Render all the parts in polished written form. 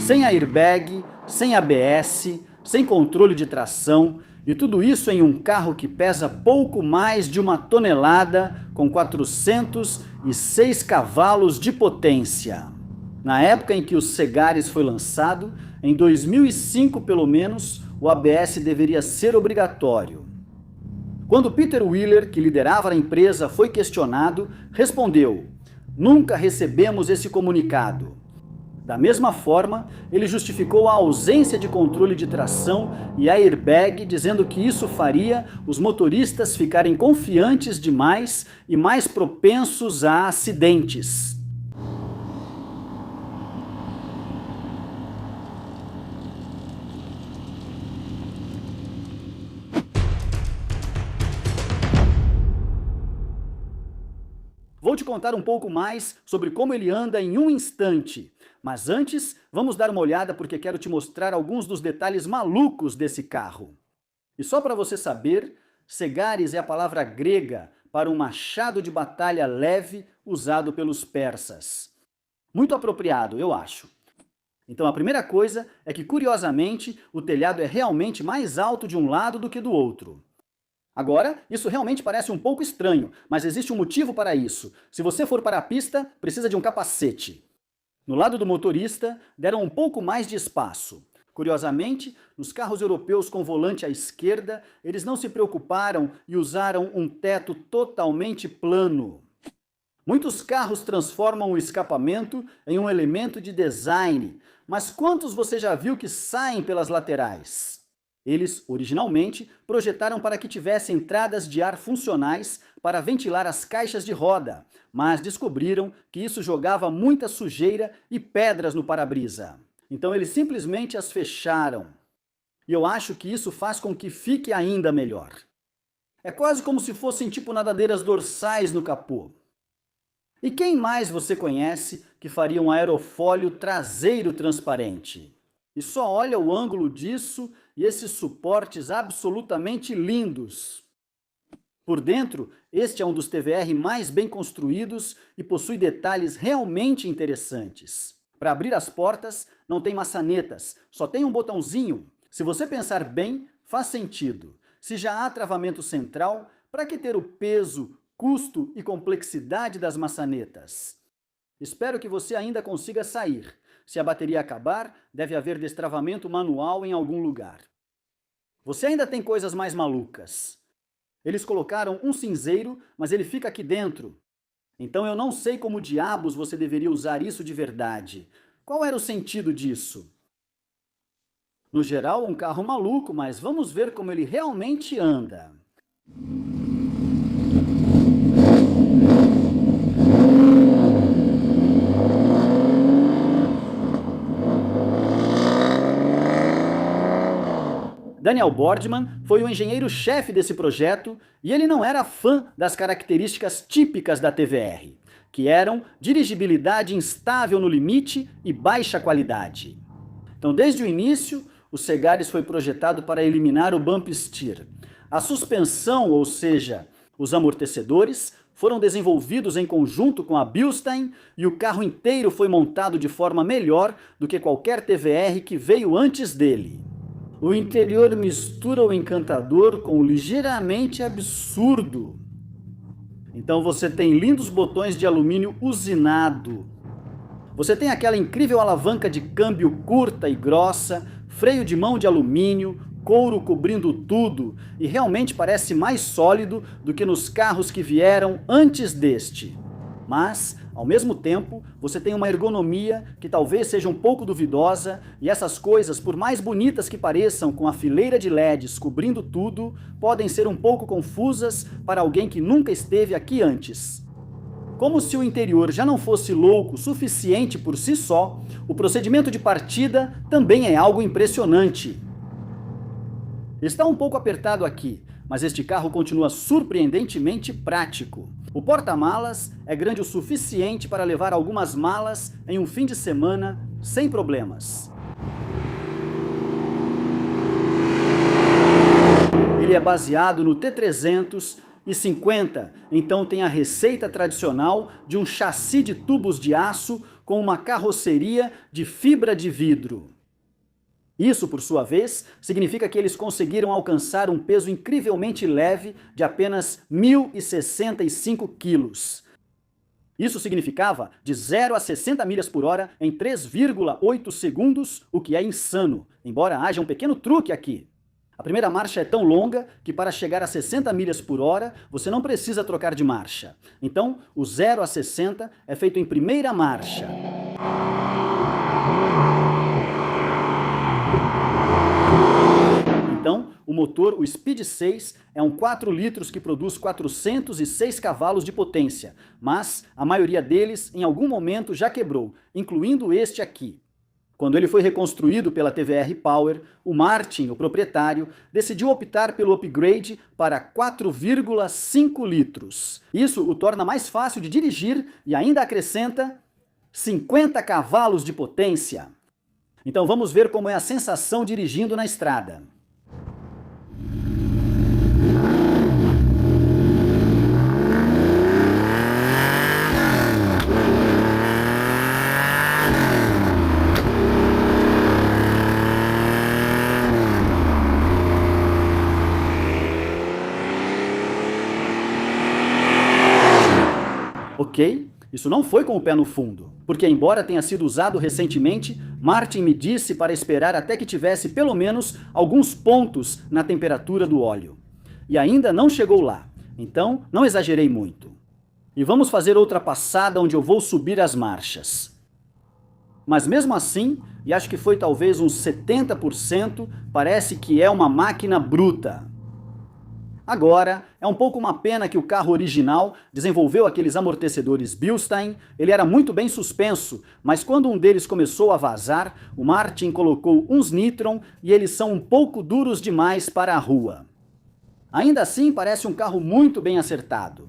sem airbag, sem ABS, sem controle de tração, e tudo isso em um carro que pesa pouco mais de 1 tonelada, com 406 cavalos de potência. Na época em que o Segaris foi lançado, em 2005 pelo menos, o ABS deveria ser obrigatório. Quando Peter Wheeler, que liderava a empresa, foi questionado, respondeu: "Nunca recebemos esse comunicado." Da mesma forma, ele justificou a ausência de controle de tração e airbag, dizendo que isso faria os motoristas ficarem confiantes demais e mais propensos a acidentes. Vou te contar um pouco mais sobre como ele anda em um instante. Mas antes, vamos dar uma olhada porque quero te mostrar alguns dos detalhes malucos desse carro. E só para você saber, Segaris é a palavra grega para um machado de batalha leve usado pelos persas. Muito apropriado, eu acho. Então a primeira coisa é que, curiosamente, o telhado é realmente mais alto de um lado do que do outro. Agora, isso realmente parece um pouco estranho, mas existe um motivo para isso. Se você for para a pista, precisa de um capacete. No lado do motorista, deram um pouco mais de espaço. Curiosamente, nos carros europeus com volante à esquerda, eles não se preocuparam e usaram um teto totalmente plano. Muitos carros transformam o escapamento em um elemento de design, mas quantos você já viu que saem pelas laterais? Eles, originalmente, projetaram para que tivesse entradas de ar funcionais para ventilar as caixas de roda, mas descobriram que isso jogava muita sujeira e pedras no para-brisa. Então eles simplesmente as fecharam. E eu acho que isso faz com que fique ainda melhor. É quase como se fossem tipo nadadeiras dorsais no capô. E quem mais você conhece que faria um aerofólio traseiro transparente? E só olha o ângulo disso e esses suportes absolutamente lindos. Por dentro, este é um dos TVR mais bem construídos e possui detalhes realmente interessantes. Para abrir as portas, não tem maçanetas, só tem um botãozinho. Se você pensar bem, faz sentido. Se já há travamento central, para que ter o peso, custo e complexidade das maçanetas? Espero que você ainda consiga sair. Se a bateria acabar, deve haver destravamento manual em algum lugar. Você ainda tem coisas mais malucas. Eles colocaram um cinzeiro, mas ele fica aqui dentro. Então eu não sei como diabos você deveria usar isso de verdade. Qual era o sentido disso? No geral, um carro maluco, mas vamos ver como ele realmente anda. Daniel Boardman foi o engenheiro-chefe desse projeto e ele não era fã das características típicas da TVR, que eram dirigibilidade instável no limite e baixa qualidade. Então, desde o início, o Segaris foi projetado para eliminar o bump steer. A suspensão, ou seja, os amortecedores, foram desenvolvidos em conjunto com a Bilstein e o carro inteiro foi montado de forma melhor do que qualquer TVR que veio antes dele. O interior mistura o encantador com o ligeiramente absurdo. Então você tem lindos botões de alumínio usinado. Você tem aquela incrível alavanca de câmbio curta e grossa, freio de mão de alumínio, couro cobrindo tudo, e realmente parece mais sólido do que nos carros que vieram antes deste. Mas, ao mesmo tempo, você tem uma ergonomia que talvez seja um pouco duvidosa, e essas coisas, por mais bonitas que pareçam com a fileira de LEDs cobrindo tudo, podem ser um pouco confusas para alguém que nunca esteve aqui antes. Como se o interior já não fosse louco o suficiente por si só, o procedimento de partida também é algo impressionante. Está um pouco apertado aqui, mas este carro continua surpreendentemente prático. O porta-malas é grande o suficiente para levar algumas malas em um fim de semana sem problemas. Ele é baseado no T300 1050, então tem a receita tradicional de um chassi de tubos de aço com uma carroceria de fibra de vidro. Isso, por sua vez, significa que eles conseguiram alcançar um peso incrivelmente leve de apenas 1.065 quilos. Isso significava de 0 a 60 milhas por hora em 3,8 segundos, o que é insano, embora haja um pequeno truque aqui. A primeira marcha é tão longa que para chegar a 60 milhas por hora você não precisa trocar de marcha. Então, o 0 a 60 é feito em primeira marcha. Então, o motor, o Speed 6, é um 4 litros que produz 406 cavalos de potência, mas a maioria deles em algum momento já quebrou, incluindo este aqui. Quando ele foi reconstruído pela TVR Power, o Martin, o proprietário, decidiu optar pelo upgrade para 4,5 litros. Isso o torna mais fácil de dirigir e ainda acrescenta 50 cavalos de potência. Então vamos ver como é a sensação dirigindo na estrada. Ok? Isso não foi com o pé no fundo, porque embora tenha sido usado recentemente, Martin me disse para esperar até que tivesse pelo menos alguns pontos na temperatura do óleo. E ainda não chegou lá, então não exagerei muito. E vamos fazer outra passada onde eu vou subir as marchas. Mas mesmo assim, e acho que foi talvez uns 70%, parece que é uma máquina bruta. Agora, é um pouco uma pena que o carro original desenvolveu aqueles amortecedores Bilstein, ele era muito bem suspenso, mas quando um deles começou a vazar, o Martin colocou uns Nitron e eles são um pouco duros demais para a rua. Ainda assim, parece um carro muito bem acertado.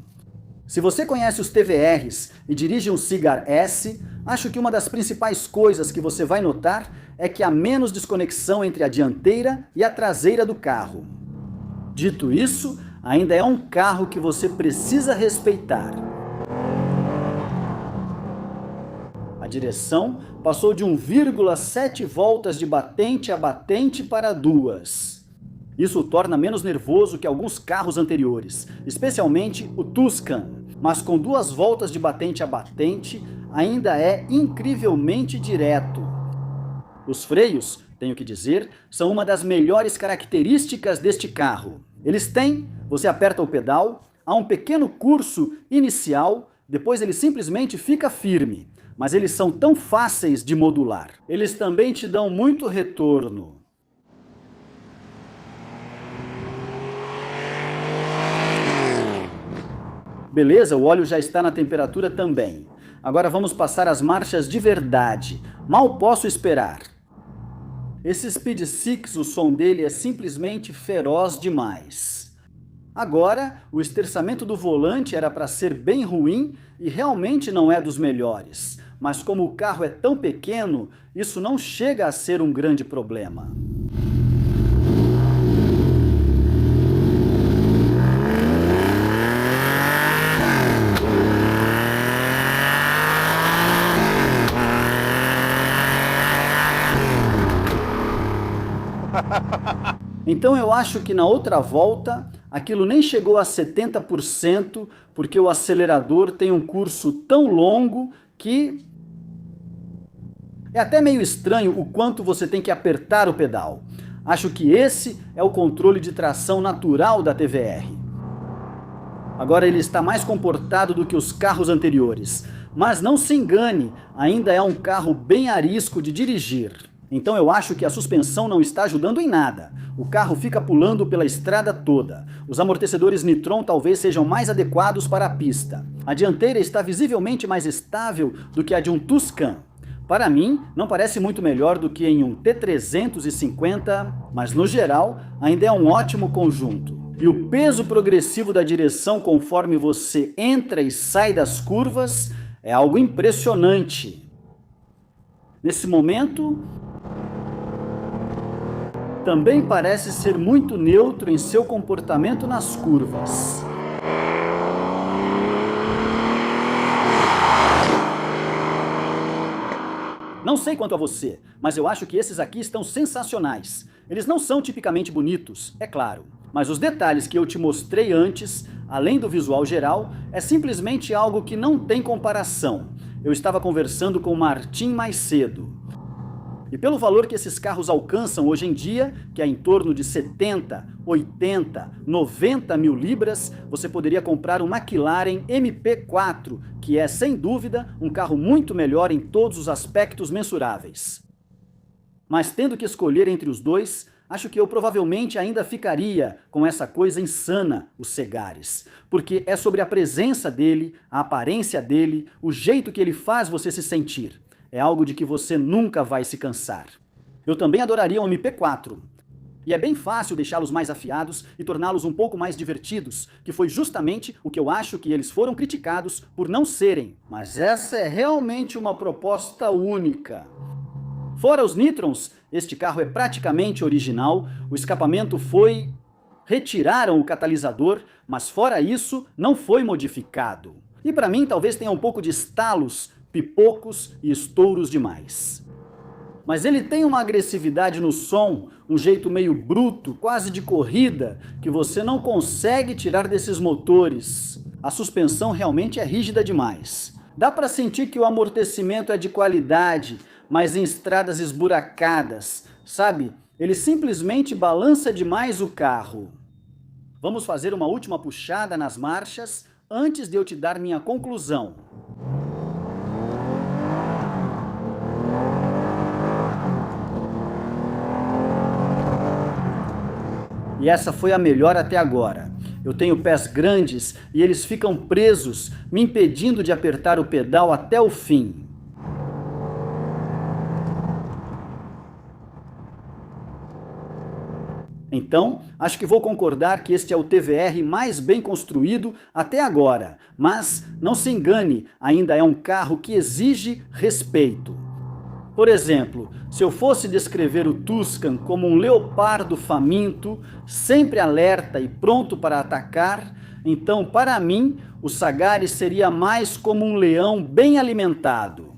Se você conhece os TVRs e dirige um Cigar S, acho que uma das principais coisas que você vai notar é que há menos desconexão entre a dianteira e a traseira do carro. Dito isso, ainda é um carro que você precisa respeitar. A direção passou de 1,7 voltas de batente a batente para 2. Isso o torna menos nervoso que alguns carros anteriores, especialmente o Tuscan, mas com 2 voltas de batente a batente ainda é incrivelmente direto. Os freios, tenho que dizer, são uma das melhores características deste carro. Eles têm, você aperta o pedal, há um pequeno curso inicial, depois ele simplesmente fica firme, mas eles são tão fáceis de modular. Eles também te dão muito retorno. Beleza, o óleo já está na temperatura também. Agora vamos passar as marchas de verdade. Mal posso esperar. Esse Speed 6, o som dele é simplesmente feroz demais. Agora, o esterçamento do volante era para ser bem ruim e realmente não é dos melhores. Mas como o carro é tão pequeno, isso não chega a ser um grande problema. Então eu acho que na outra volta, aquilo nem chegou a 70%, porque o acelerador tem um curso tão longo que é até meio estranho o quanto você tem que apertar o pedal. Acho que esse é o controle de tração natural da TVR. Agora ele está mais comportado do que os carros anteriores, mas não se engane, ainda é um carro bem arisco de dirigir. Então eu acho que a suspensão não está ajudando em nada. O carro fica pulando pela estrada toda. Os amortecedores Nitron talvez sejam mais adequados para a pista. A dianteira está visivelmente mais estável do que a de um Tuscan. Para mim, não parece muito melhor do que em um T350, mas no geral, ainda é um ótimo conjunto. E o peso progressivo da direção conforme você entra e sai das curvas é algo impressionante. Nesse momento, também parece ser muito neutro em seu comportamento nas curvas. Não sei quanto a você, mas eu acho que esses aqui estão sensacionais. Eles não são tipicamente bonitos, é claro, mas os detalhes que eu te mostrei antes, além do visual geral, é simplesmente algo que não tem comparação. Eu estava conversando com o Martim mais cedo. E pelo valor que esses carros alcançam hoje em dia, que é em torno de 70, 80, 90 mil libras, você poderia comprar um McLaren MP4, que é, sem dúvida, um carro muito melhor em todos os aspectos mensuráveis. Mas tendo que escolher entre os dois, acho que eu provavelmente ainda ficaria com essa coisa insana, os Segares. Porque é sobre a presença dele, a aparência dele, o jeito que ele faz você se sentir. É algo de que você nunca vai se cansar. Eu também adoraria um MP4. E é bem fácil deixá-los mais afiados e torná-los um pouco mais divertidos, que foi justamente o que eu acho que eles foram criticados por não serem. Mas essa é realmente uma proposta única. Fora os Nitrons, este carro é praticamente original, o escapamento foi... retiraram o catalisador, mas fora isso, não foi modificado. E para mim talvez tenha um pouco de estalos, pipocos e estouros demais. Mas ele tem uma agressividade no som, um jeito meio bruto, quase de corrida, que você não consegue tirar desses motores. A suspensão realmente é rígida demais. Dá para sentir que o amortecimento é de qualidade, mas em estradas esburacadas, sabe? Ele simplesmente balança demais o carro. Vamos fazer uma última puxada nas marchas antes de eu te dar minha conclusão. E essa foi a melhor até agora. Eu tenho pés grandes e eles ficam presos, me impedindo de apertar o pedal até o fim. Então, acho que vou concordar que este é o TVR mais bem construído até agora. Mas, não se engane, ainda é um carro que exige respeito. Por exemplo, se eu fosse descrever o Tuscan como um leopardo faminto, sempre alerta e pronto para atacar, então, para mim, o Sagaris seria mais como um leão bem alimentado.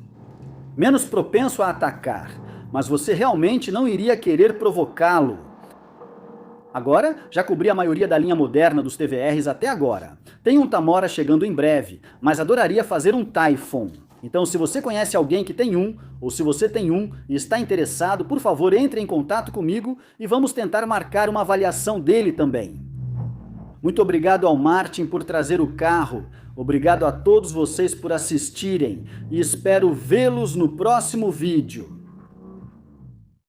Menos propenso a atacar, mas você realmente não iria querer provocá-lo. Agora, já cobri a maioria da linha moderna dos TVRs até agora. Tem um Tamora chegando em breve, mas adoraria fazer um Typhon. Então, se você conhece alguém que tem um, ou se você tem um e está interessado, por favor, entre em contato comigo e vamos tentar marcar uma avaliação dele também. Muito obrigado ao Martin por trazer o carro, obrigado a todos vocês por assistirem e espero vê-los no próximo vídeo.